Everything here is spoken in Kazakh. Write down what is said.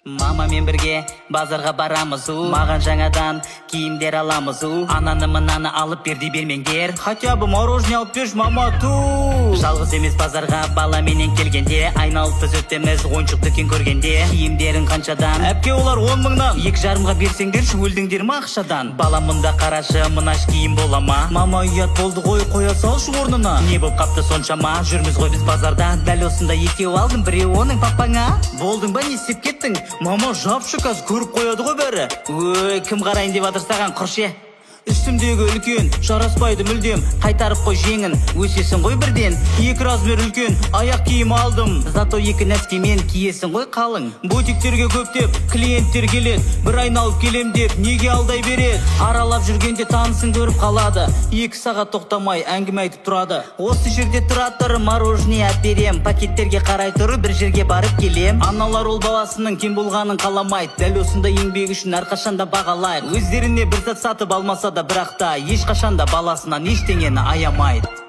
Мамамен бірге базарға барамыз маған жаңадан киімдер аламыз ананы мынаны алып берді бермеңдер, хотя бы мороженое алып берші мама жалғыз емес базарға баламенен келгенде айналып біз өтеміз ойыншық дүкен көргенде киімдерің қаншадан әпке олар 10 мыңнан 2,5-ға берсеңдерші өлдіңдер ма ақшадан бала мұнда қарашы мынаш киім бола ма мама ұят болды ғой қоя салшы орнына не болып қапты соншама жүрміз ғой біз базарда дәл осында екеу алдым біреу оның папаңа болдың ба не істеп кеттің мама жапшы каз көріп қояды ғой бәрі өй кім қарайын деп жатыр саған құрше үстімдегі үлкен жараспайды мүлдем қайтарып қой жеңін өсесің ғой бірден 2 размер үлкен аяқ киім алдым зато 2 нәскемен киесің ғой қалың бутиктерге көптеп клиенттер келеді бір айналып келем деп неге алдай береді аралап жүргенде танысын көріп қалады 2 сағат тоқтамай әңгіме айтып тұрады осы жерде тұра тұр мороженое әперем пакеттерге қарай тұр бір жерге барып келем аналар ол баласының кем болғанын қаламайды дәл осындай еңбек үшін әрқашанда бағалайды өздеріне бір зат сатып алмаса да бірақ та ешқашанда баласынан ештеңені аямайды